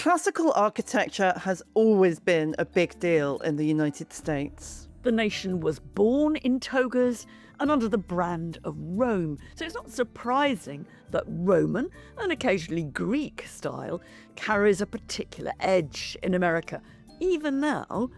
Classical architecture has always been a big deal in the United States. The nation was born in togas and under the brand of Rome, so it's not surprising that Roman and occasionally Greek style carries a particular edge in America, even now,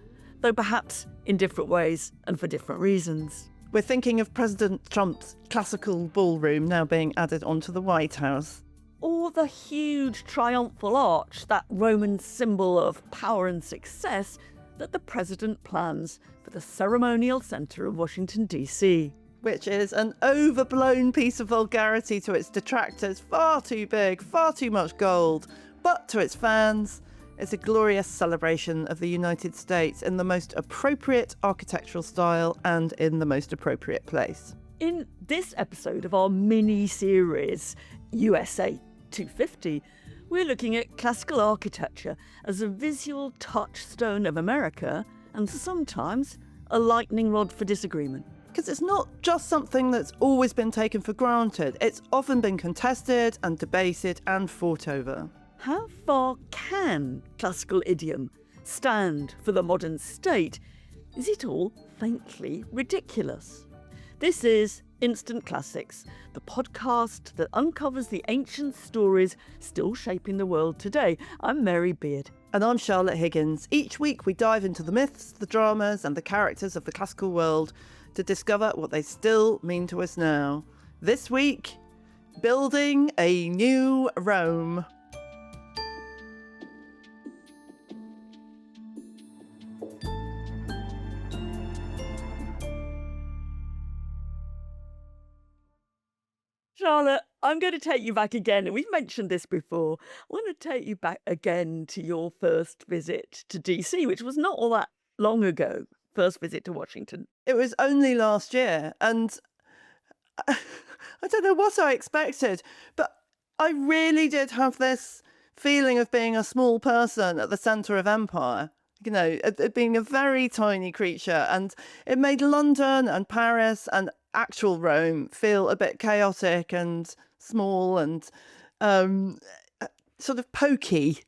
though perhaps in different ways and for different reasons. We're thinking of President Trump's classical ballroom now being added onto the White House. Or the huge triumphal arch, that Roman symbol of power and success that the president plans for the ceremonial centre of Washington, D.C. Which is an overblown piece of vulgarity to its detractors, far too big, far too much gold, but to its fans, it's a glorious celebration of the United States in the most appropriate architectural style and in the most appropriate place. In this episode of our mini-series, USA 250, we're looking at classical architecture as a visual touchstone of America and sometimes a lightning rod for disagreement. Because it's not just something that's always been taken for granted. It's often been contested and debated and fought over. How far can classical idiom stand for the modern state? Is it all faintly ridiculous? This is Instant Classics, the podcast that uncovers the ancient stories still shaping the world today. I'm Mary Beard. And I'm Charlotte Higgins. Each week we dive into the myths, the dramas and the characters of the classical world to discover what they still mean to us now. This week, building a new Rome. Charlotte, I'm going to take you back again, and we've mentioned this before. I want to take you back again to your first visit to DC, which was not all that long ago, first visit to Washington. It was only last year, and I don't know what I expected, but I really did have this feeling of being a small person at the centre of empire. You know, being a very tiny creature, and it made London and Paris and actual Rome feel a bit chaotic and small and sort of pokey.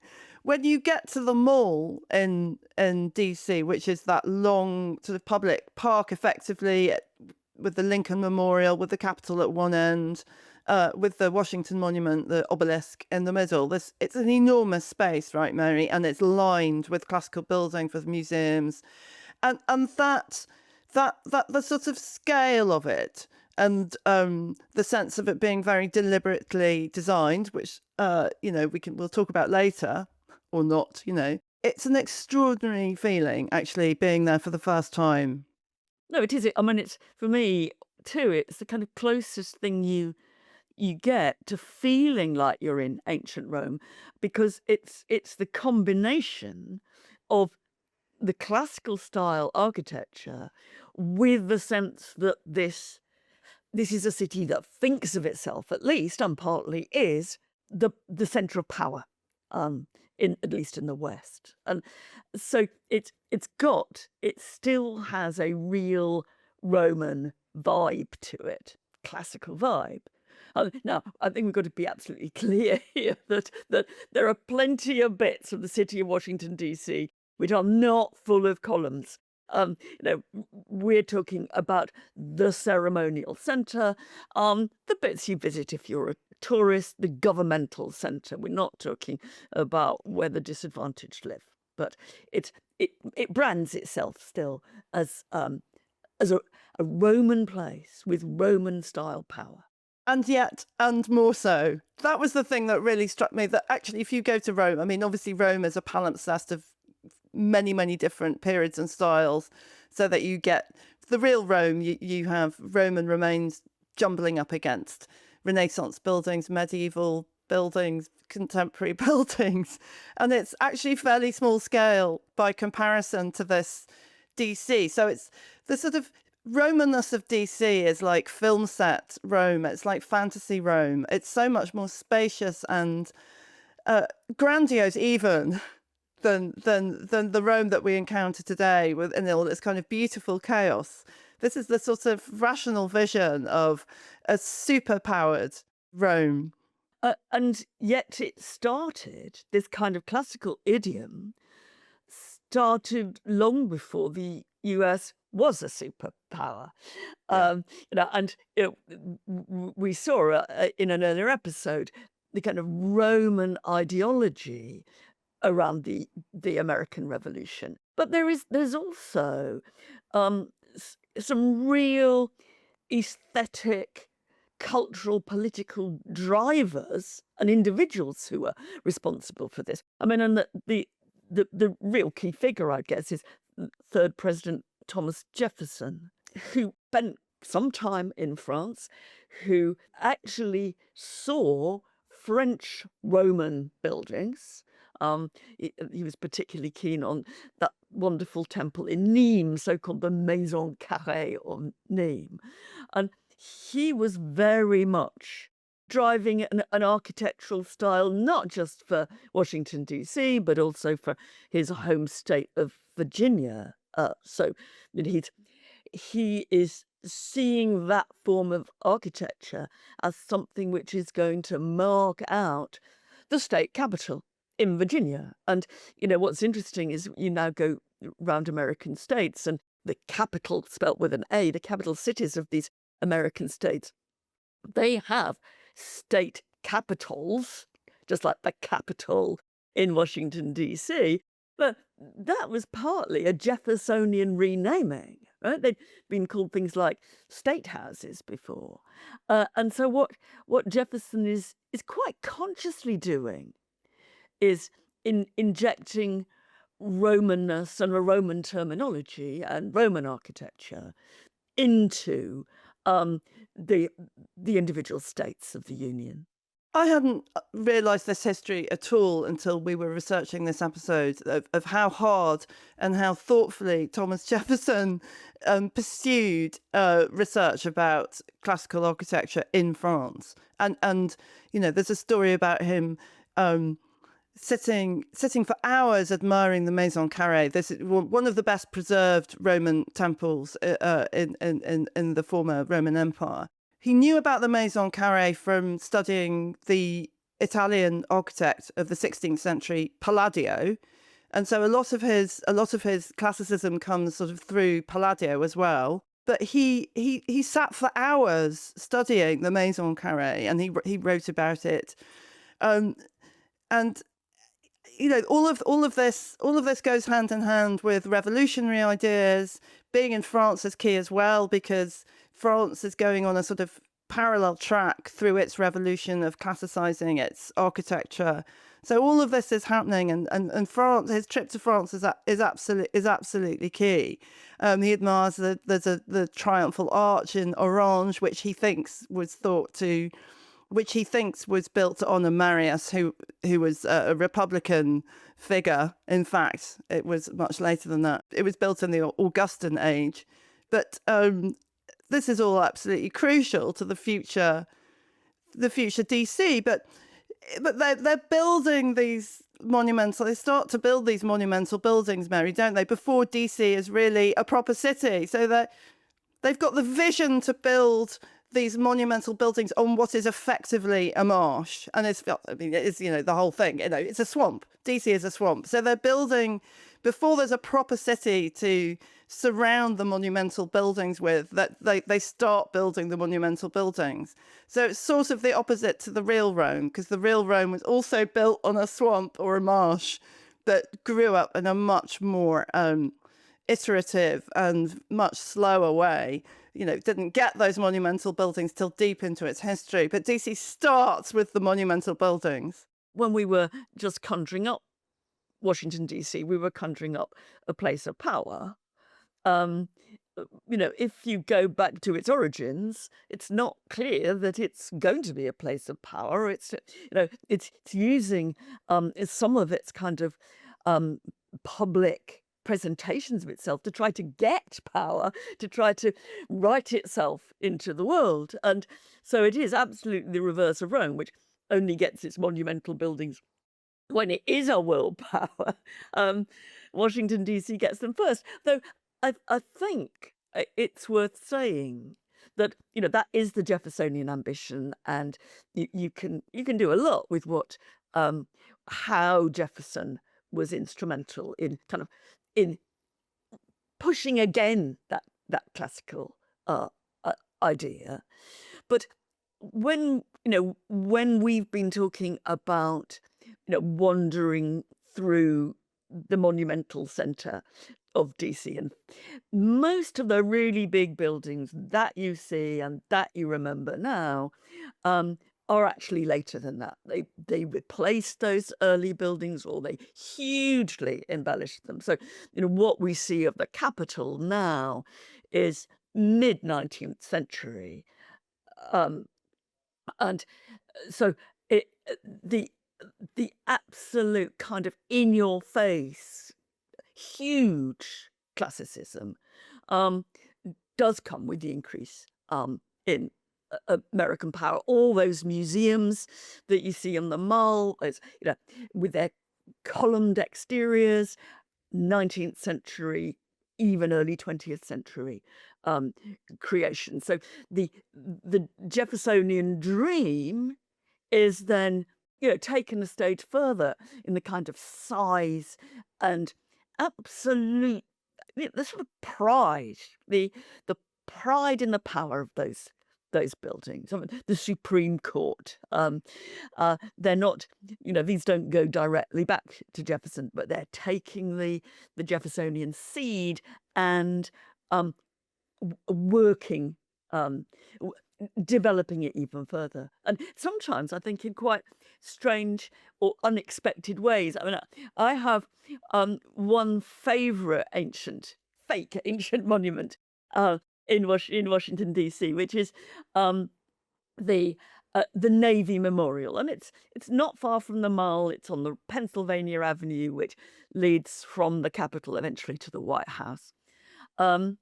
When you get to the mall in DC, which is that long sort of public park, effectively, with the Lincoln Memorial, with the Capitol at one end, with the Washington Monument, the obelisk in the middle. It's an enormous space, right, Mary? And it's lined with classical buildings, with museums, and that the sort of scale of it, and the sense of it being very deliberately designed, which we'll talk about later, or not. It's an extraordinary feeling actually being there for the first time. No, it is. I mean, it's, for me too, it's the kind of closest thing you get to feeling like you're in ancient Rome, because it's the combination of the classical style architecture with the sense that this is a city that thinks of itself, at least, and partly is, the centre of power, at least in the West. And so it still has a real Roman vibe to it, classical vibe. Now, I think we've got to be absolutely clear here that there are plenty of bits of the city of Washington, D.C., which are not full of columns. We're talking about the ceremonial centre, the bits you visit if you're a tourist, the governmental centre. We're not talking about where the disadvantaged live, but it brands itself still as a Roman place with Roman style power. And yet, and more so, that was the thing that really struck me, that actually if you go to Rome, I mean, obviously Rome is a palimpsest of many, many different periods and styles, so that you get the real Rome. You have Roman remains jumbling up against Renaissance buildings, medieval buildings, contemporary buildings, and it's actually fairly small scale by comparison to this DC. So it's the sort of Romanness of DC is like film set Rome. It's like fantasy Rome. It's so much more spacious and grandiose even than the Rome that we encounter today, in all this kind of beautiful chaos. This is the sort of rational vision of a super-powered Rome. And yet it started, this kind of classical idiom started long before the US was a superpower. Yeah. And we saw in an earlier episode the kind of Roman ideology around the American Revolution. But there's also some real aesthetic, cultural, political drivers and individuals who are responsible for this. I mean, and the real key figure, I guess, is third President Thomas Jefferson, who spent some time in France, who actually saw French Roman buildings. He was particularly keen on that wonderful temple in Nîmes, so-called the Maison Carrée of Nîmes. And he was very much driving an architectural style, not just for Washington, D.C., but also for his home state of Virginia. So you know, he is seeing that form of architecture as something which is going to mark out the state capital in Virginia. And, you know, what's interesting is you now go around American states and the capital, spelt with an A, the capital cities of these American states, they have state capitals, just like the Capitol in Washington, D.C. But that was partly a Jeffersonian renaming, right? They'd been called things like state houses before. And so what Jefferson is quite consciously doing is injecting Romanness and a Roman terminology and Roman architecture into the individual states of the Union. I hadn't realised this history at all until we were researching this episode of how hard and how thoughtfully Thomas Jefferson pursued research about classical architecture in France. And you know, there's a story about him sitting for hours admiring the Maison Carrée. This is one of the best preserved Roman temples in the former Roman Empire. He knew about the Maison Carrée from studying the Italian architect of the 16th century, Palladio, and so a lot of his classicism comes sort of through Palladio as well. But he sat for hours studying the Maison Carrée, and he wrote about it, and you know, all of this goes hand in hand with revolutionary ideas. Being in France is key as well, because France is going on a sort of parallel track through its revolution of classicizing its architecture. So all of this is happening, and France, his trip to France is absolutely key. He admires the Triumphal Arch in Orange, which he thinks was built to honor Marius, who was a Republican figure. In fact, it was much later than that. It was built in the Augustan age. But this is all absolutely crucial to the future DC. But they're building these monumental. They start to build these monumental buildings, Mary, don't they? Before DC is really a proper city. So they've got the vision to build these monumental buildings on what is effectively a marsh. And it's you know, the whole thing, you know, it's a swamp. DC is a swamp. So they're building, before there's a proper city to surround the monumental buildings with, that they start building the monumental buildings. So it's sort of the opposite to the real Rome, because the real Rome was also built on a swamp or a marsh that grew up in a much more iterative and much slower way. You know, didn't get those monumental buildings till deep into its history. But DC starts with the monumental buildings. When we were just conjuring up Washington, D.C., we were conjuring up a place of power. You know, if you go back to its origins, it's not clear that it's going to be a place of power. It's, you know, it's using some of its kind of public presentations of itself to try to get power, to try to write itself into the world. And so it is absolutely the reverse of Rome, which only gets its monumental buildings when it is a world power. Washington, D.C. gets them first. Though I think it's worth saying that that is the Jeffersonian ambition, and you can do a lot with what how Jefferson was instrumental in kind of in pushing again that classical uh, idea. But when we've been talking about wandering through the monumental centre of DC, and most of the really big buildings that you see and that you remember now um, are actually later than that. They replaced those early buildings, or they hugely embellished them. So what we see of the Capitol now is mid 19th century, um, and so it the absolute kind of in your face huge classicism um, does come with the increase in American power. All those museums that you see on the Mall, with their columned exteriors, 19th century, even early 20th century creation. So the Jeffersonian dream is then taken a stage further in the kind of size and absolute the sort of pride, the pride in the power of those buildings. I mean, the Supreme Court. They're not, these don't go directly back to Jefferson, but they're taking the Jeffersonian seed and working, developing it even further. And sometimes I think in quite strange or unexpected ways. I mean, I have one favourite fake ancient monument in Washington DC, which is the Navy Memorial, and it's not far from the Mall. It's on the Pennsylvania Avenue, which leads from the Capitol eventually to the White House, and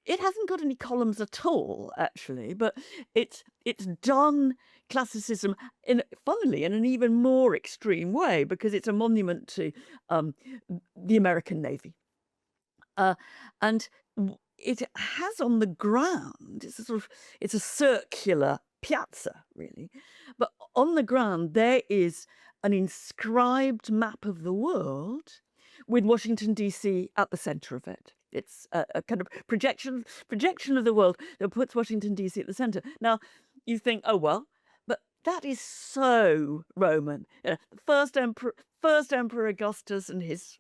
it hasn't got any columns at all, actually, but it's done classicism funnily in an even more extreme way, because it's a monument to the American Navy, and it has on the ground, it's a circular piazza, really, but on the ground there is an inscribed map of the world with Washington DC at the center of it. It's a kind of projection of the world that puts Washington DC at the center. Now you think, oh well, but that is so Roman. The first emperor Augustus and his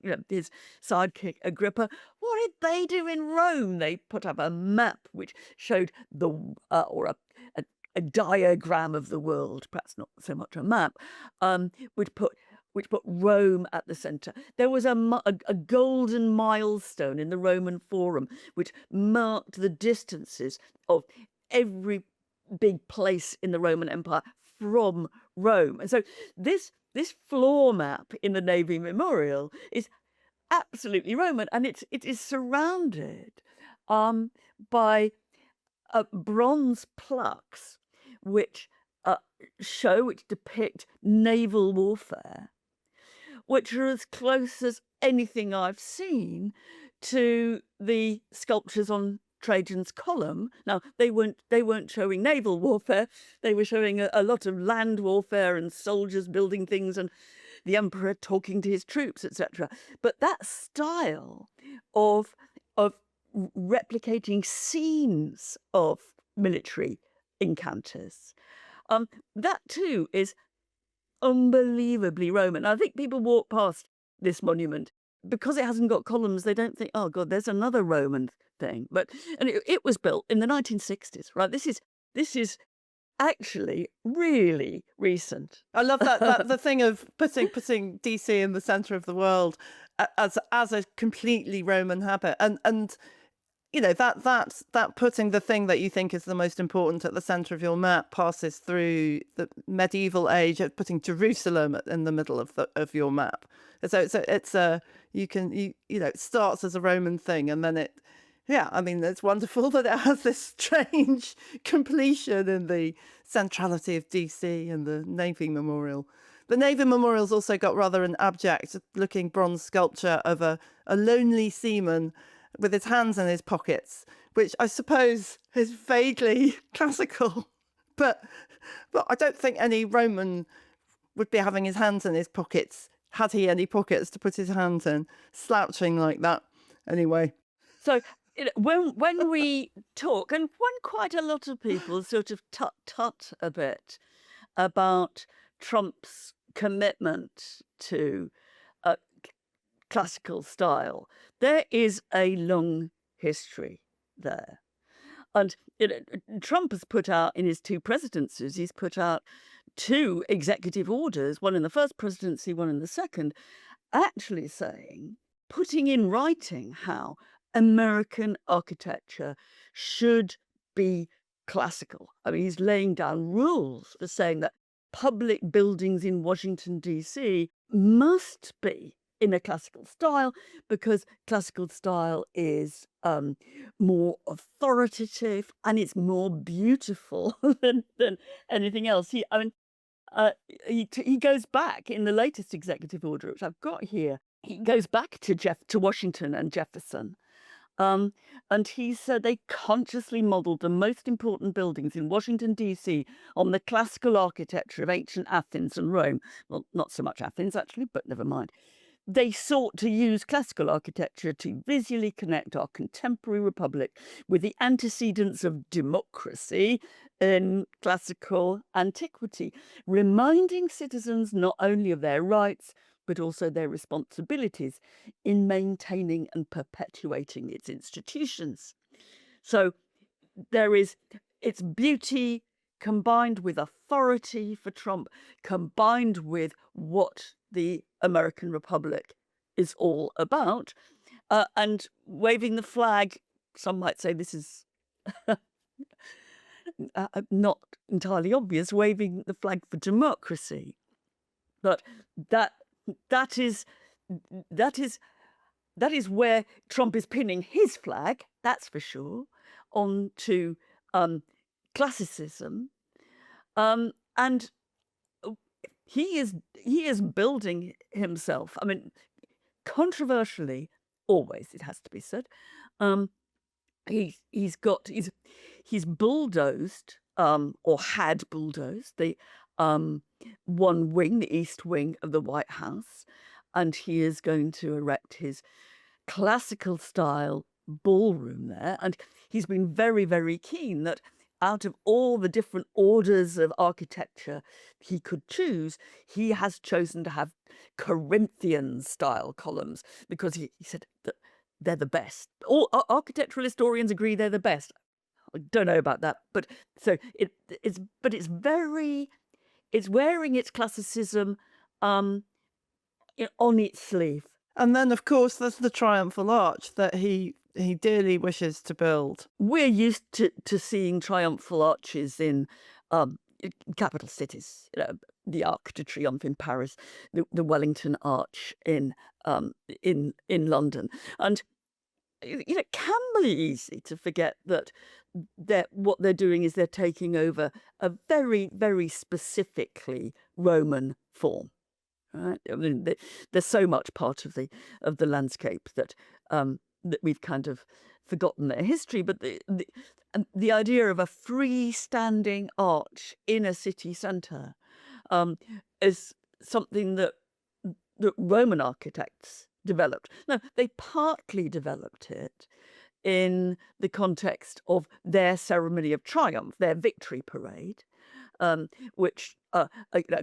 sidekick Agrippa. What did they do in Rome? They put up a map which showed or a diagram of the world, perhaps not so much a map, which put Rome at the center. There was a golden milestone in the Roman Forum, which marked the distances of every big place in the Roman Empire from Rome. And so this floor map in the Navy Memorial is absolutely Roman, and it is surrounded by bronze plaques which depict naval warfare, which are as close as anything I've seen to the sculptures on Trajan's column. Now, they weren't showing naval warfare. They were showing a lot of land warfare and soldiers building things and the emperor talking to his troops, etc. But that style of replicating scenes of military encounters, that too is unbelievably Roman. I think people walk past this monument because it hasn't got columns. They don't think, oh God, there's another Roman thing. And it was built in the 1960s, right? This is actually really recent. I love that the thing of putting DC in the center of the world as a completely Roman habit, and that putting the thing that you think is the most important at the center of your map passes through the medieval age of putting Jerusalem in the middle of your map. So it's it starts as a Roman thing, and then it's wonderful that it has this strange completion in the centrality of DC and the Navy Memorial. The Navy Memorial's also got rather an abject-looking bronze sculpture of a lonely seaman with his hands in his pockets, which I suppose is vaguely classical. But I don't think any Roman would be having his hands in his pockets, had he any pockets to put his hands in, slouching like that. Anyway. So when we talk, and when quite a lot of people sort of tut a bit about Trump's commitment to classical style, there is a long history there. And Trump has put out, in his 2 presidencies, he's put out 2 executive orders, one in the first presidency, one in the second, actually putting in writing how American architecture should be classical. I mean, he's laying down rules for saying that public buildings in Washington, D.C. must be in a classical style, because classical style is more authoritative and it's more beautiful than anything else. He goes back in the latest executive order, which I've got here. He goes back to Washington and Jefferson. And he said they consciously modelled the most important buildings in Washington, D.C. on the classical architecture of ancient Athens and Rome. Well, not so much Athens, actually, but never mind. They sought to use classical architecture to visually connect our contemporary republic with the antecedents of democracy in classical antiquity, reminding citizens not only of their rights, but also their responsibilities in maintaining and perpetuating its institutions. So it's beauty combined with authority for Trump, combined with what the American Republic is all about, and waving the flag. Some might say this is not entirely obvious, waving the flag for democracy, but that is where Trump is pinning his flag, that's for sure, onto classicism, and he is building himself. I mean, controversially, always it has to be said, he's bulldozed or had bulldozed the one wing, the East Wing of the White House, and he is going to erect his classical style ballroom there. And he's been very, very keen that out of all the different orders of architecture he could choose, he has chosen to have Corinthian style columns, because he said that they're the best. All architectural historians agree they're the best. I don't know about that, but so it's wearing its classicism on its sleeve. And then, of course, there's the Triumphal Arch that he dearly wishes to build. We're used to seeing triumphal arches in capital cities. You know, the Arc de Triomphe in Paris, the Wellington Arch in London, and it can be easy to forget that what they're doing is they're taking over a very, very specifically Roman form. Right? I mean, there's so much part of the landscape that we've kind of forgotten their history. But the idea of a freestanding arch in a city centre is something that Roman architects developed. Now, they partly developed it in the context of their ceremony of triumph, their victory parade, which a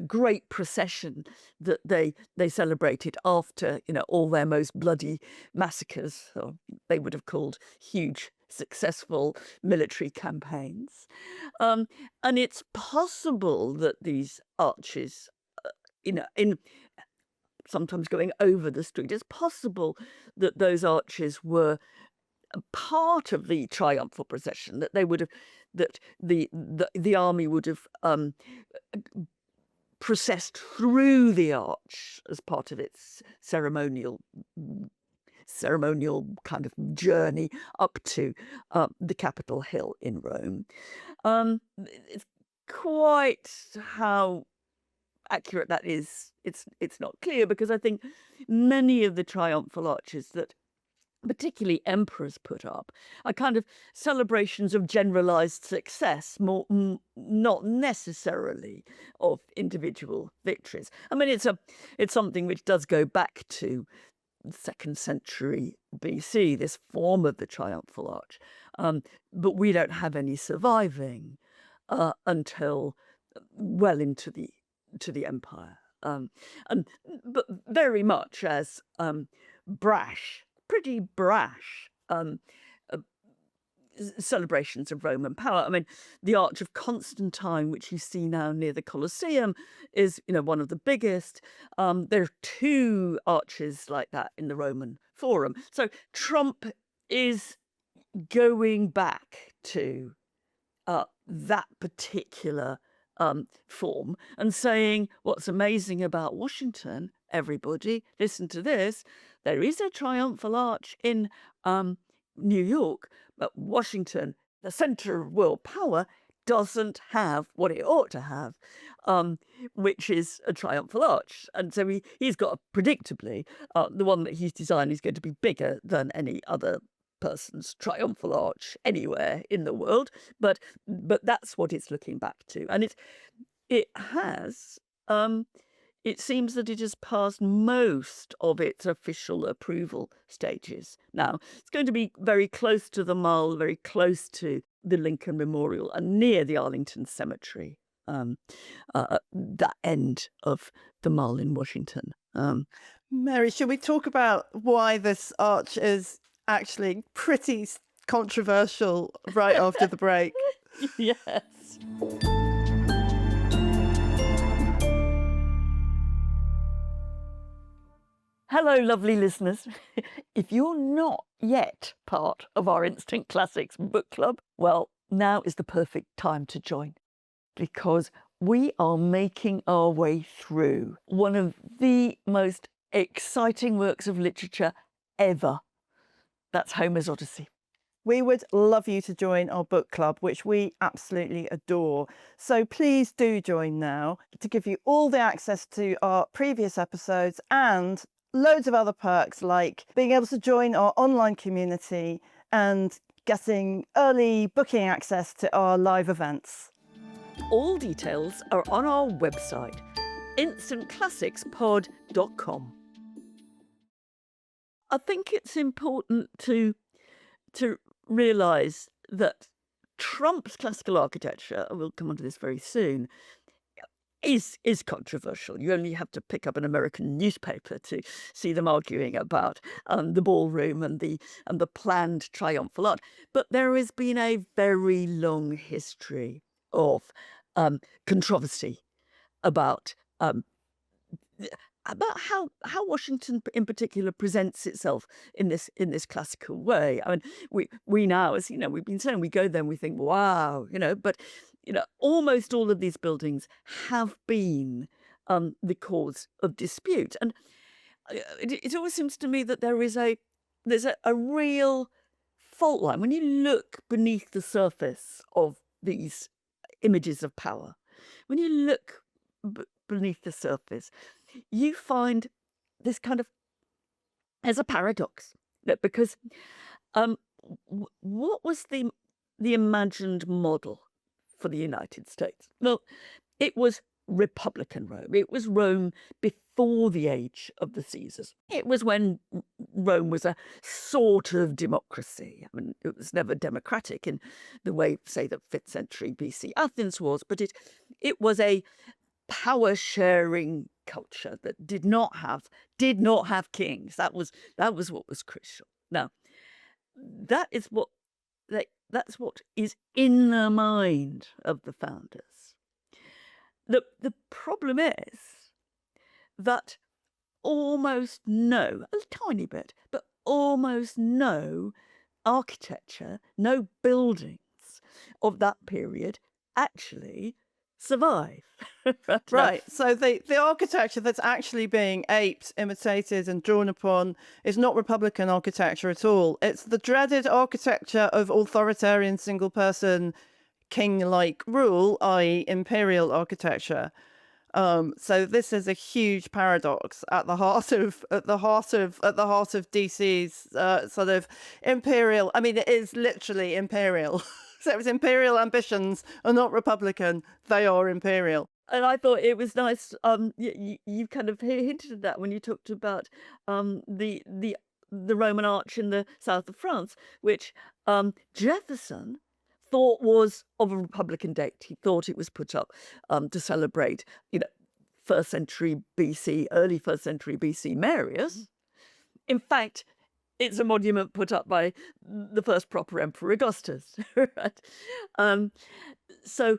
great procession that they celebrated after all their most bloody massacres, or they would have called huge successful military campaigns. And it's possible that these arches, in sometimes going over the street, it's possible that those arches were part of the triumphal procession, that they would have, that the army would have processed through the arch as part of its ceremonial kind of journey up to the Capitol Hill in Rome. It's quite how accurate that is, it's not clear, because I think many of the triumphal arches that particularly emperors put up, are kind of celebrations of generalized success, not necessarily of individual victories. I mean, it's something which does go back to the 2nd century BC, this form of the Triumphal Arch, but we don't have any surviving until well into the empire, and but very much as pretty brash celebrations of Roman power. I mean, the Arch of Constantine, which you see now near the Colosseum, is one of the biggest. There are 2 arches like that in the Roman Forum. So Trump is going back to that particular form and saying, what's amazing about Washington, everybody, listen to this, there is a triumphal arch in New York, but Washington, the center of world power, doesn't have what it ought to have, which is a triumphal arch. And so he's got, predictably, the one that he's designed is going to be bigger than any other person's triumphal arch anywhere in the world, but that's what it's looking back to, and it has. It seems that it has passed most of its official approval stages. Now, it's going to be very close to the Mall, very close to the Lincoln Memorial, and near the Arlington Cemetery, that end of the Mall in Washington. Mary, should we talk about why this arch is actually pretty controversial right after the break? Yes. Hello, lovely listeners. If you're not yet part of our Instant Classics book club, well, now is the perfect time to join, because we are making our way through one of the most exciting works of literature ever. That's Homer's Odyssey. We would love you to join our book club, which we absolutely adore. So please do join now to give you all the access to our previous episodes and loads of other perks, like being able to join our online community and getting early booking access to our live events. All details are on our website, instantclassicspod.com. I think it's important to realise that Trump's classical architecture, and we'll come on to this very soon, is controversial. You only have to pick up an American newspaper to see them arguing about the ballroom and the planned triumphal arch. But there has been a very long history of controversy about how Washington in particular presents itself in this classical way. I mean, we now, as we've been saying, we go there and we think, wow, but almost all of these buildings have been the cause of dispute, and it always seems to me that there's a real fault line when you look beneath the surface of these images of power. When you look beneath the surface, you find this kind of, as a paradox, because what was the imagined model for the United States? Well, it was Republican Rome. It was Rome before the age of the Caesars. It was when Rome was a sort of democracy. I mean, it was never democratic in the way, say, the 5th century BC Athens was, but it was a power-sharing culture that did not have kings. That was what was crucial. Now, that's what is in the mind of the founders. The problem is that almost no, a tiny bit, but almost no architecture, no buildings of that period actually survive. Right. So the architecture that's actually being aped, imitated and drawn upon is not Republican architecture at all. It's the dreaded architecture of authoritarian single person king-like rule, i.e. imperial architecture. So this is a huge paradox at the heart of DC's sort of imperial. I mean, it is literally imperial. So it was imperial ambitions are not Republican; they are imperial. And I thought it was nice. You kind of hinted at that when you talked about the Roman arch in the south of France, which Jefferson thought was of a Republican date. He thought it was put up to celebrate, first century BC, early first century BC Marius. In fact, it's a monument put up by the first proper Emperor Augustus. Right? So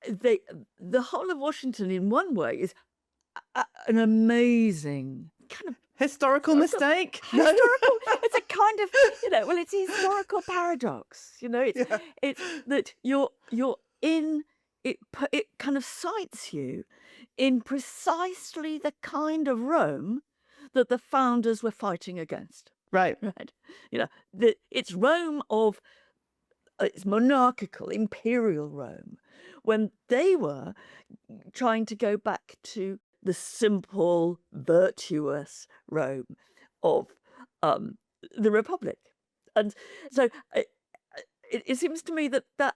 the whole of Washington, in one way, is an amazing kind of Historical mistake? historical. It's a kind of well, it's a historical paradox. It's that you're in it. It kind of cites you in precisely the kind of Rome that the founders were fighting against. Right. It's Rome of it's monarchical, imperial Rome, when they were trying to go back to the simple, virtuous Rome of the Republic. And so it seems to me that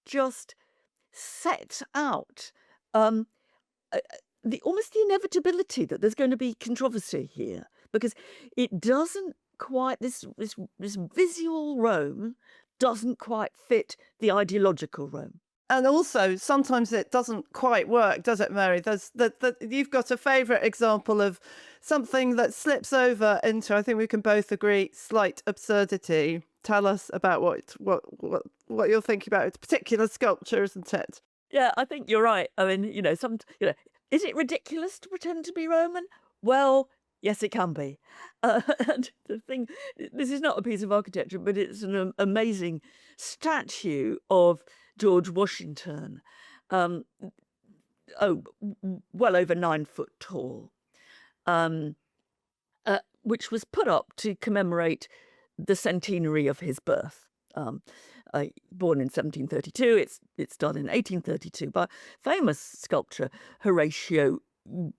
just sets out almost the inevitability that there's going to be controversy here, because it doesn't quite, this visual Rome doesn't quite fit the ideological Rome. And also, sometimes it doesn't quite work, does it, Mary? You've got a favourite example of something that slips over into, I think we can both agree, slight absurdity. Tell us about what you're thinking about. It's a particular sculpture, isn't it? Yeah, I think you're right. I mean, is it ridiculous to pretend to be Roman? Well, yes, it can be. And the thing, this is not a piece of architecture, but it's an amazing statue of George Washington, well over 9 foot tall, which was put up to commemorate the centenary of his birth. Born in 1732, it's done in 1832 by famous sculptor Horatio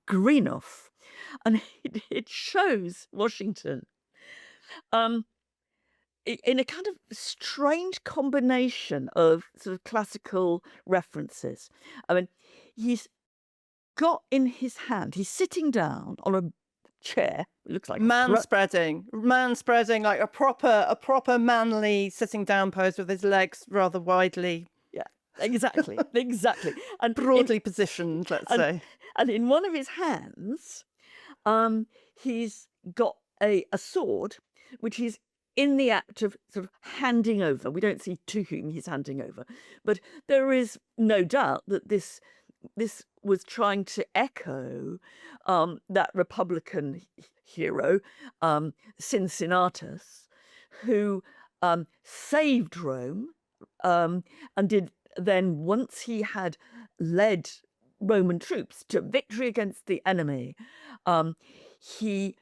Greenough, and it shows Washington in a kind of strange combination of sort of classical references. I mean, he's got in his hand, he's sitting down on a chair. It looks like man spreading, like a proper manly sitting down pose with his legs rather widely. Yeah, exactly. And broadly positioned, let's say. And in one of his hands, he's got a sword, which he's in the act of sort of handing over. We don't see to whom he's handing over, but there is no doubt that this was trying to echo that Republican hero, Cincinnatus, who saved Rome, and did then, once he had led Roman troops to victory against the enemy, he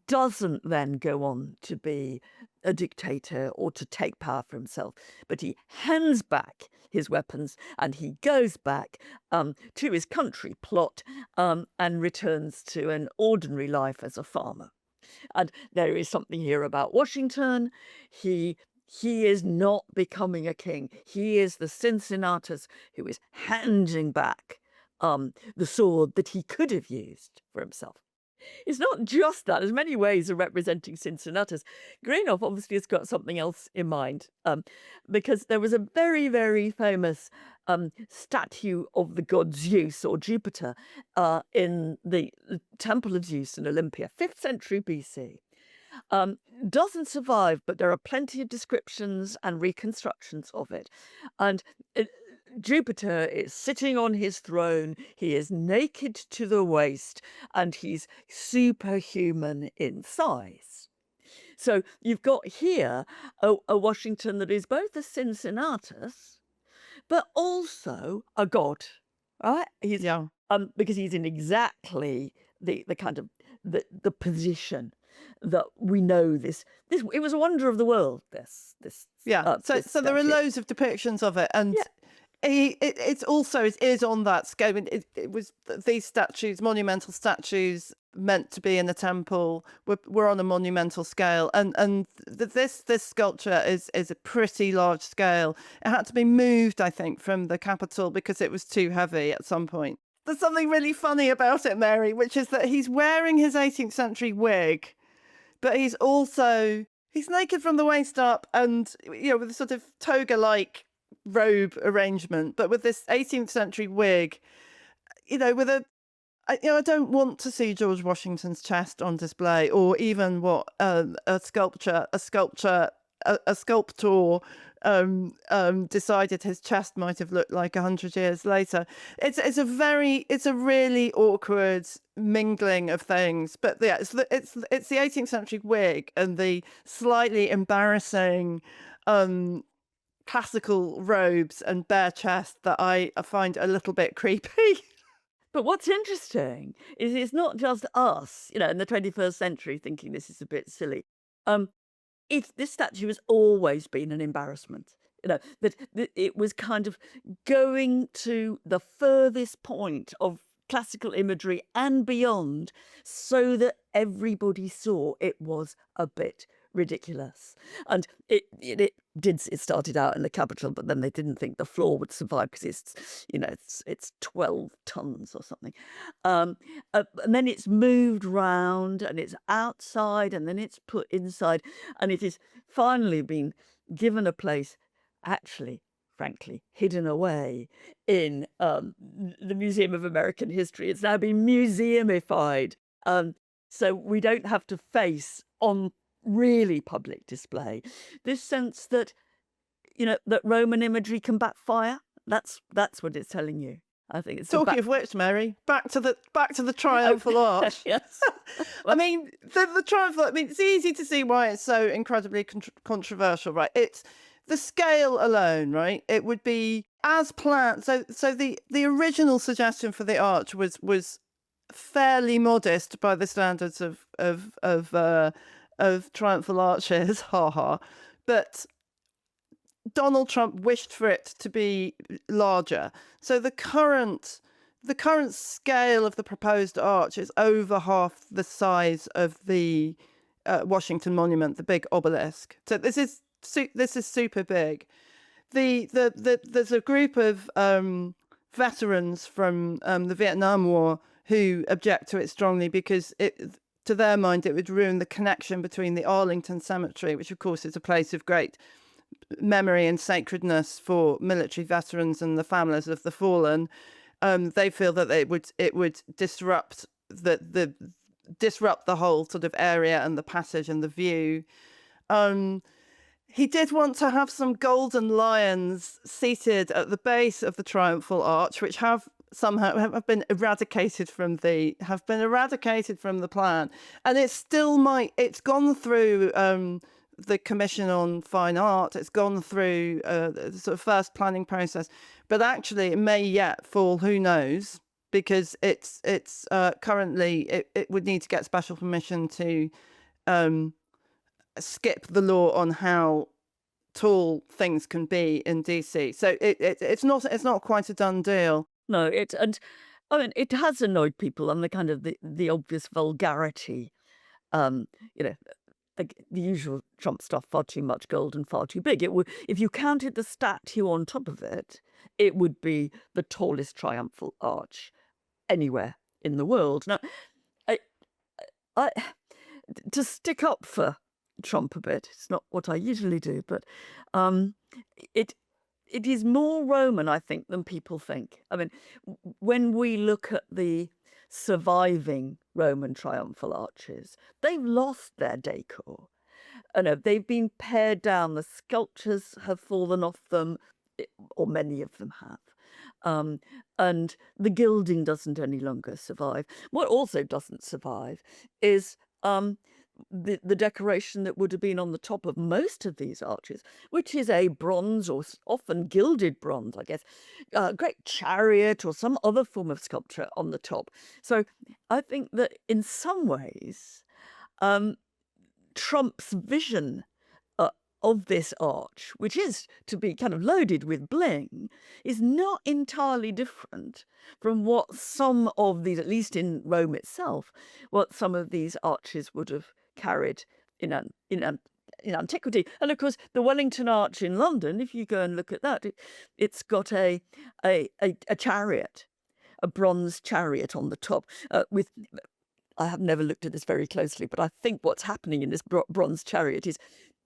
doesn't then go on to be a dictator or to take power for himself, but he hands back his weapons and he goes back to his country plot and returns to an ordinary life as a farmer. And there is something here about Washington. He is not becoming a king. He is the Cincinnatus who is handing back the sword that he could have used for himself. It's not just that. There's many ways of representing Cincinnatus. Greenough obviously has got something else in mind, because there was a very, very famous statue of the god Zeus or Jupiter in the Temple of Zeus in Olympia, 5th century BC. Doesn't survive, but there are plenty of descriptions and reconstructions of it. And Jupiter is sitting on his throne. He is naked to the waist and he's superhuman in size. So you've got here a Washington that is both a Cincinnatus, but also a god, right? He's, because he's in exactly the kind of the position that we know this it was a wonder of the world. So there are loads of depictions of it, and It's also, it is on that scale. It was these statues, monumental statues meant to be in a temple, were on a monumental scale, and this sculpture is a pretty large scale. It had to be moved, I think, from the capital because it was too heavy at some point. There's something really funny about it, Mary, which is that he's wearing his 18th century wig, but he's naked from the waist up, and with a sort of toga-like robe arrangement, but with this 18th century wig, with I don't want to see George Washington's chest on display, or even what a sculptor decided his chest might have looked like 100 years later. It's a really awkward mingling of things. But yeah, it's the 18th century wig and the slightly embarrassing classical robes and bare chest that I find a little bit creepy. But what's interesting is it's not just us, in the 21st century thinking this is a bit silly. This statue has always been an embarrassment. That it was kind of going to the furthest point of classical imagery and beyond, so that everybody saw it was a bit ridiculous. And it started out in the capital, but then they didn't think the floor would survive because it's 12 tons or something. And then it's moved round, and it's outside, and then it's put inside, and it is finally been given a place, actually, frankly, hidden away in the Museum of American History. It's now been museumified. So we don't have to face on really public display this sense that that Roman imagery can backfire. That's what it's telling you. I think it's talking of which, Mary, back to the Triumphal Arch. Yes. I mean, the Triumphal. I mean, it's easy to see why it's so incredibly controversial, right? It's the scale alone, right? It would be as planned. So the original suggestion for the arch was fairly modest by the standards of triumphal arches, but Donald Trump wished for it to be larger. So the current scale of the proposed arch is over half the size of the Washington Monument, the big obelisk. So this is super big. There's a group of veterans from the Vietnam War who object to it strongly because to their mind, it would ruin the connection between the Arlington Cemetery, which of course is a place of great memory and sacredness for military veterans and the families of the fallen. They feel that it would disrupt the whole sort of area and the passage and the view. He did want to have some golden lions seated at the base of the Triumphal Arch, which have been eradicated from the plan, and it's gone through the Commission on Fine Art. It's gone through the sort of first planning process, but actually it may yet fall. Who knows? Because it's currently it would need to get special permission to skip the law on how tall things can be in DC. So it's not quite a done deal. No, it has annoyed people on the kind of the obvious vulgarity. The usual Trump stuff, far too much gold and far too big. It would, if you counted the statue on top of it, it would be the tallest triumphal arch anywhere in the world. Now, to stick up for Trump a bit, it's not what I usually do, but it is more Roman, I think, than people think. I mean, when we look at the surviving Roman triumphal arches, they've lost their decor. They've been pared down. The sculptures have fallen off them, or many of them have. And the gilding doesn't any longer survive. What also doesn't survive is the decoration that would have been on the top of most of these arches, which is a bronze or often gilded bronze, I guess, a great chariot or some other form of sculpture on the top. So I think that in some ways, Trump's vision of this arch, which is to be kind of loaded with bling, is not entirely different from what some of these, at least in Rome itself, what some of these arches would have carried in in antiquity. And of course, the Wellington Arch in London, if you go and look at that, it's got a chariot, a bronze chariot on the top, with. I have never looked at this very closely, but I think what's happening in this bronze chariot is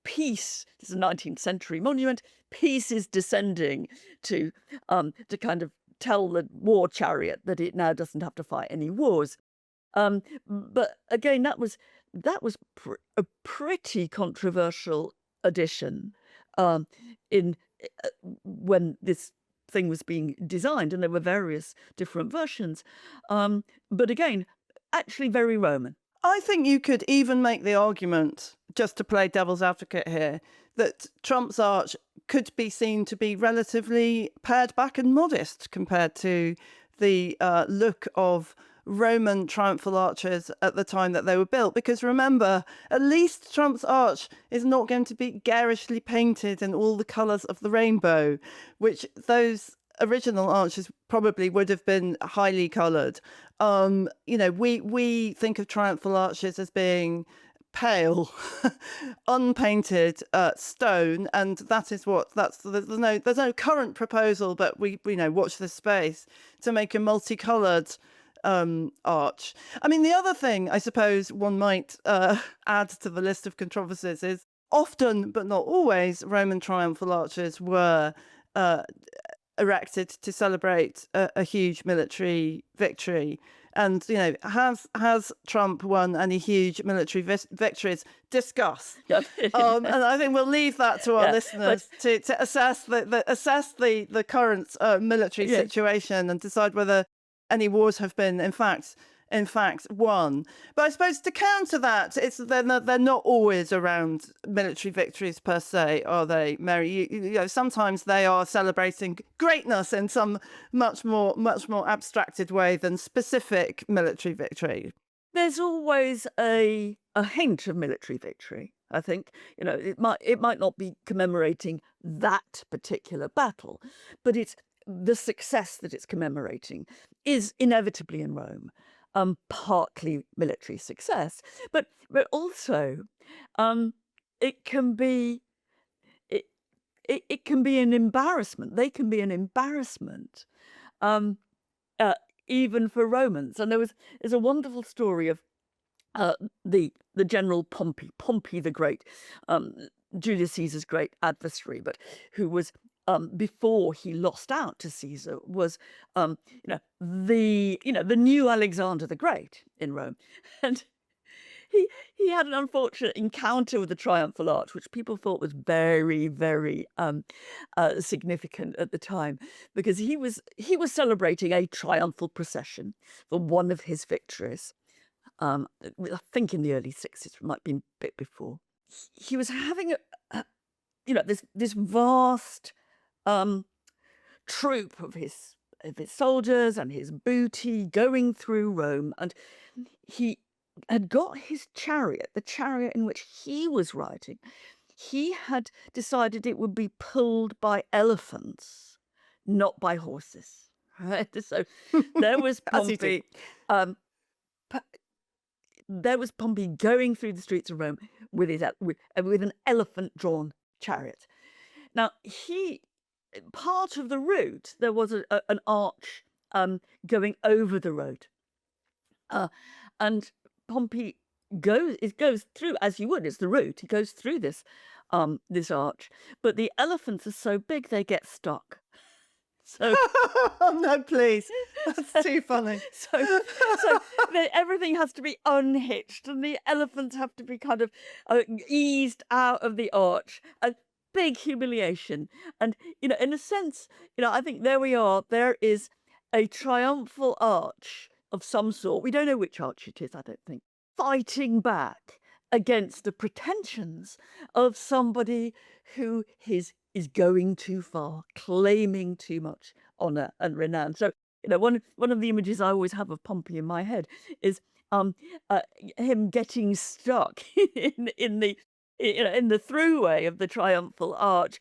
peace. This is a 19th century monument. Peace is descending to kind of tell the war chariot that it now doesn't have to fight any wars. But again, that was a pretty controversial addition in when this thing was being designed, and there were various different versions. But again, actually very Roman. I think you could even make the argument, just to play devil's advocate here, that Trump's arch could be seen to be relatively pared back and modest compared to the look of Roman triumphal arches at the time that they were built. Because remember, at least Trump's arch is not going to be garishly painted in all the colours of the rainbow, which those original arches probably would have been highly coloured. We think of triumphal arches as being pale, unpainted stone, and there's no current proposal, but we watch this space to make a multicoloured arch. I mean, the other thing I suppose one might add to the list of controversies is often, but not always, Roman triumphal arches were erected to celebrate a huge military victory. And, has Trump won any huge military victories? Discuss. And I think we'll leave that to our listeners to assess the current military situation and decide whether any wars have been, in fact, won. But I suppose to counter that, they're not always around military victories per se, are they, Mary? Sometimes they are celebrating greatness in some much more abstracted way than specific military victory. There's always a hint of military victory. I think it might not be commemorating that particular battle, but it's the success that it's commemorating is inevitably in Rome. Partly military success, but also it can be an embarrassment. They can be an embarrassment, even for Romans. And there's a wonderful story of the general Pompey the Great, Julius Caesar's great adversary, but who was. Before he lost out to Caesar, was the new Alexander the Great in Rome, and he had an unfortunate encounter with the Triumphal Arch, which people thought was very, very significant at the time, because he was celebrating a triumphal procession for one of his victories. I think in the early 60s, it might be a bit before. He was having this vast troop of his soldiers and his booty going through Rome, and he had got his chariot, the chariot in which he was riding. He had decided it would be pulled by elephants, not by horses. Right? So there was Pompey. There was Pompey going through the streets of Rome with an elephant-drawn chariot. Now part of the route, there was an arch going over the road, and Pompey goes through, as you would, it's the route. He goes through this arch, but the elephants are so big they get stuck. So oh no, please, that's too funny. So everything has to be unhitched, and the elephants have to be kind of eased out of the arch. Big humiliation. And in a sense, I think there we are. There is a triumphal arch of some sort. We don't know which arch it is, I don't think, fighting back against the pretensions of somebody who is going too far, claiming too much honor and renown. So one of the images I always have of Pompey in my head is him getting stuck in the in the throughway of the Triumphal Arch,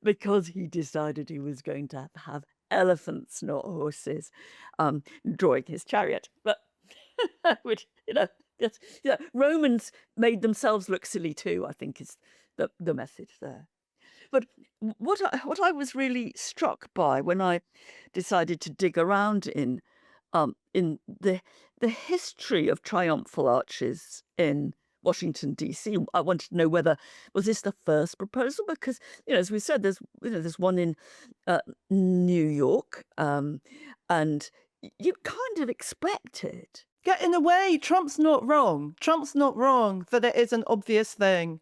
because he decided he was going to have elephants, not horses, drawing his chariot. But which, yes, yeah, Romans made themselves look silly too, I think is the message there. But what I was really struck by when I decided to dig around in the history of triumphal arches in Washington D.C. I wanted to know whether was this the first proposal, because as we said, there's one in New York, and you kind of expected. Yeah, in a way, Trump's not wrong. Trump's not wrong that it is an obvious thing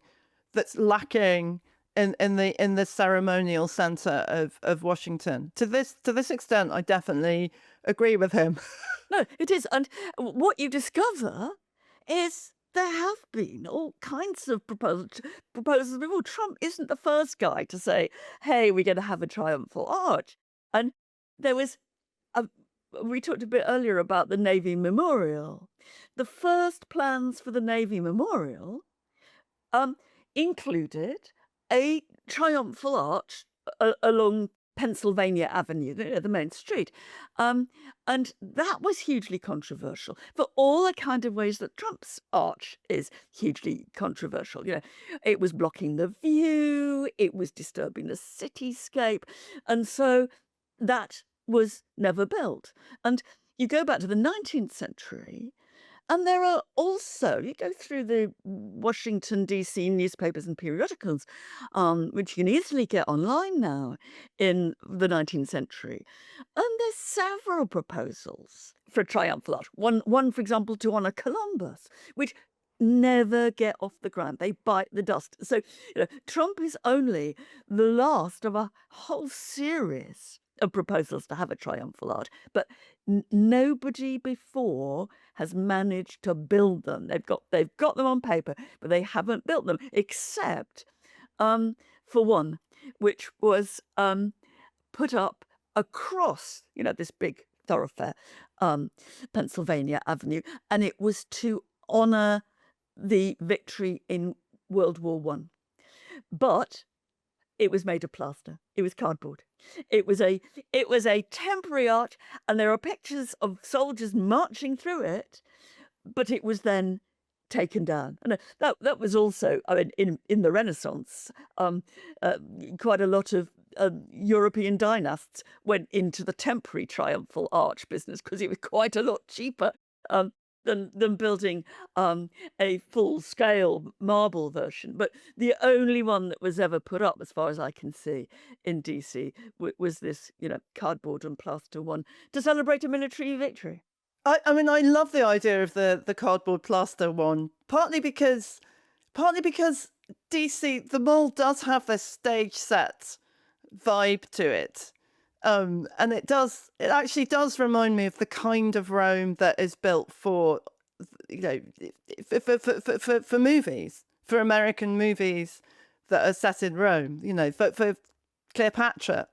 that's lacking in the ceremonial center of Washington. To this extent, I definitely agree with him. No, it is. And what you discover is there have been all kinds of proposals before. Trump isn't the first guy to say, hey, we're going to have a triumphal arch. And there was, we talked a bit earlier about the Navy Memorial. The first plans for the Navy Memorial included a triumphal arch along Pennsylvania Avenue, the main street. And that was hugely controversial for all the kind of ways that Trump's arch is hugely controversial. It was blocking the view, it was disturbing the cityscape. And so that was never built. And you go back to the 19th century, and there are also, you go through the Washington, D.C. newspapers and periodicals, which you can easily get online now in the 19th century. And there's several proposals for a triumphal arch. One, for example, to honour Columbus, which never get off the ground. They bite the dust. So, Trump is only the last of a whole series of proposals to have a triumphal arch, but nobody before has managed to build them. They've got them on paper, but they haven't built them, except for one, which was put up across this big thoroughfare, Pennsylvania Avenue, and it was to honour the victory in World War One. But it was made of plaster. It was cardboard. It was a temporary arch, and there are pictures of soldiers marching through it, but it was then taken down. And that was also, I mean, in the Renaissance, quite a lot of European dynasts went into the temporary triumphal arch business because it was quite a lot cheaper than building a full-scale marble version. But the only one that was ever put up, as far as I can see, in DC was this, cardboard and plaster one to celebrate a military victory. I mean, I love the idea of the cardboard plaster one, partly because DC, the mall does have this stage set vibe to it. And it actually does remind me of the kind of Rome that is built for movies, for American movies that are set in Rome. For Cleopatra,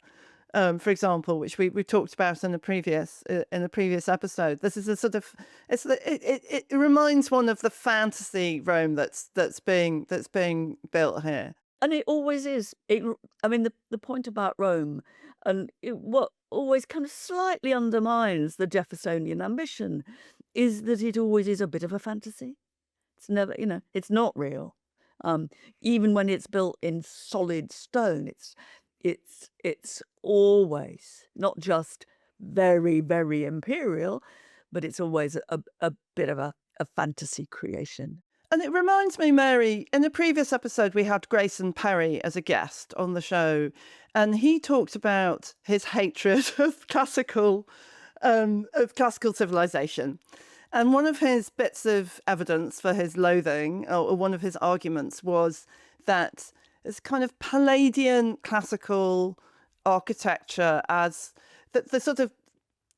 for example, which we talked about in a previous episode. This is a sort of it reminds one of the fantasy Rome that's being built here. And it always is. I mean, the point about Rome, and what always kind of slightly undermines the Jeffersonian ambition, is that it always is a bit of a fantasy. It's never, it's not real. Even when it's built in solid stone, it's always not just very, very imperial, but it's always a bit of a fantasy creation. And it reminds me, Mary, in a previous episode, we had Grayson Perry as a guest on the show, and he talked about his hatred of classical civilization. And one of his bits of evidence for his loathing, or one of his arguments, was that it's kind of Palladian classical architecture as the sort of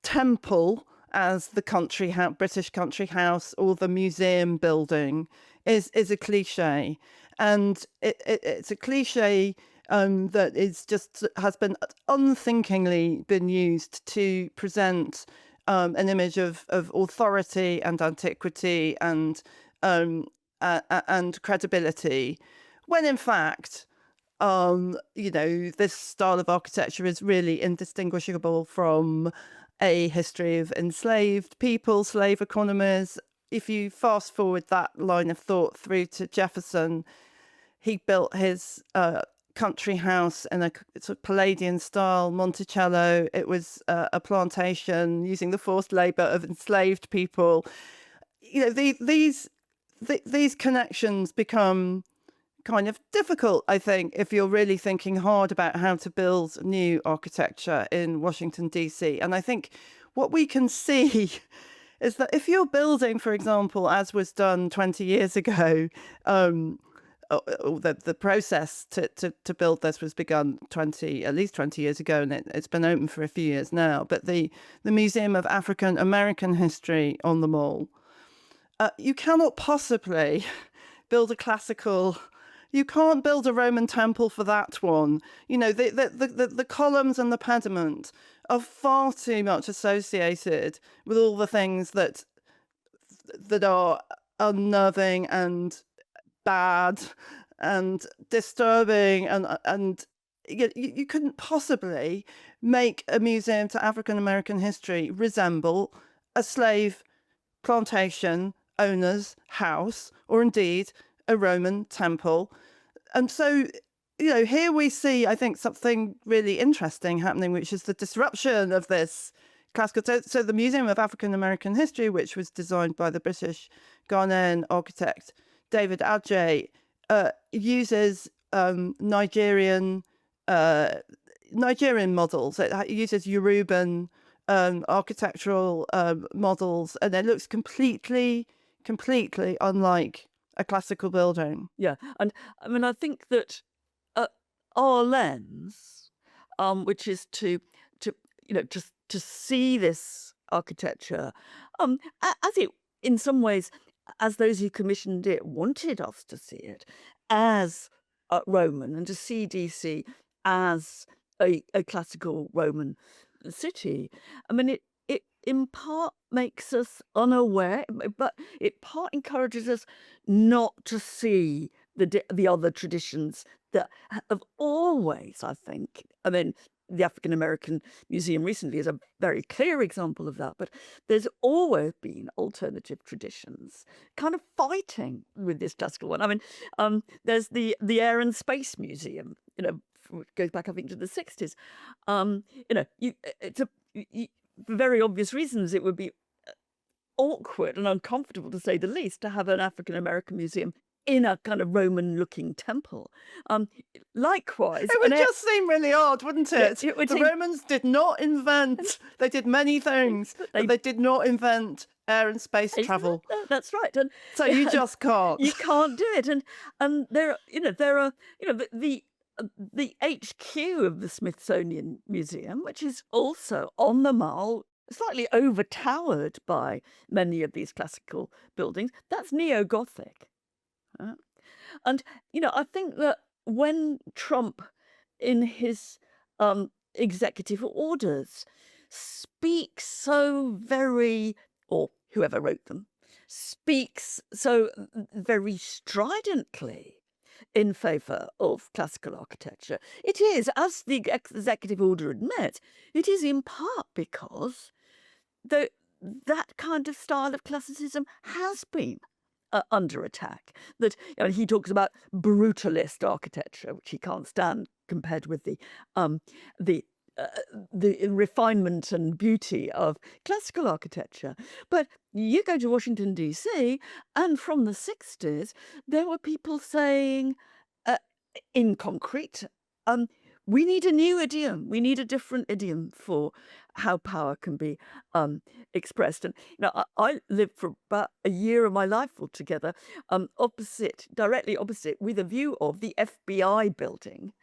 temple, as the British country house, or the museum building is a cliche, and it's a cliche that has been unthinkingly been used to present an image of authority and antiquity and credibility, when in fact, this style of architecture is really indistinguishable from a history of enslaved people, slave economies. If you fast forward that line of thought through to Jefferson, he built his country house in a sort of Palladian style, Monticello. It was a plantation using the forced labor of enslaved people. These connections become kind of difficult, I think, if you're really thinking hard about how to build new architecture in Washington, D.C. And I think what we can see is that if you're building, for example, as was done 20 years ago, the process to build this was begun at least 20 years ago, and it's been open for a few years now. But the Museum of African American History on the Mall, you cannot possibly build a classical. You can't build a Roman temple for that one. The columns and the pediment are far too much associated with all the things that are unnerving and bad and disturbing, and you couldn't possibly make a museum to African American history resemble a slave plantation owner's house, or indeed a Roman temple. And so, here we see, I think, something really interesting happening, which is the disruption of this classical. So the Museum of African American History, which was designed by the British Ghanaian architect David Adjaye, uses Nigerian models. It uses Yoruban architectural models, and it looks completely unlike a classical building. Yeah, and I mean, I think that our lens, which is to just to see this architecture, as it, in some ways, as those who commissioned it wanted us to see it, as Roman, and to see DC as a classical Roman city. I mean, it in part makes us unaware, but it part encourages us not to see the other traditions that have always, I think, I mean, the African American Museum recently is a very clear example of that, but there's always been alternative traditions kind of fighting with this classical one. I mean, there's the Air and Space Museum, which goes back, I think, to the 60s. For very obvious reasons, it would be awkward and uncomfortable, to say the least, to have an African American museum in a kind of Roman-looking temple. Likewise, it would just seem really odd, wouldn't it? The Romans did not invent. They did many things, but they did not invent air and space travel. That's right, and so you just can't. You can't do it, and there are the HQ of the Smithsonian Museum, which is also on the Mall, slightly overtowered by many of these classical buildings. That's neo-Gothic. And, I think that when Trump, in his executive orders, speaks so very, or whoever wrote them, speaks so very stridently in favour of classical architecture, it is, as the executive order admits, it is in part because that kind of style of classicism has been under attack. That he talks about brutalist architecture, which he can't stand, compared with the refinement and beauty of classical architecture. But you go to Washington, D.C., and from the 60s, there were people saying, in concrete, we need a new idiom. We need a different idiom for how power can be expressed. And I lived for about a year of my life altogether, directly opposite, with a view of the FBI building.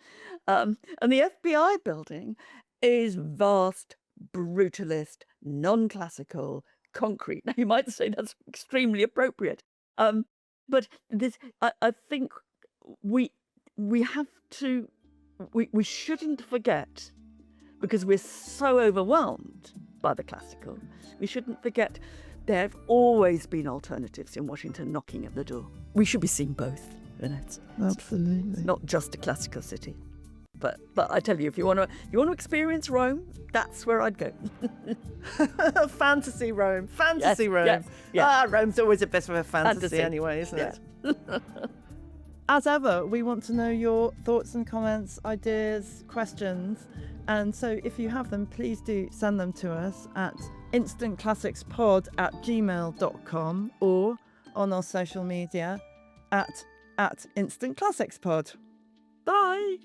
And the FBI building is vast, brutalist, non-classical, concrete. Now, you might say that's extremely appropriate. But this, I think we have to. We shouldn't forget, because we're so overwhelmed by the classical, we shouldn't forget there have always been alternatives in Washington knocking at the door. We should be seeing both. in it. Absolutely. Not just a classical city. But I tell you, if you want to experience Rome, that's where I'd go. Fantasy Rome. Fantasy Yes, Rome. yes, yes. Rome's always a bit of a fantasy Fantasy. anyway, isn't Yeah. it? As ever, we want to know your thoughts and comments, ideas, questions. And so if you have them, please do send them to us at instantclassicspod@gmail.com or on our social media at instantclassicspod. Bye.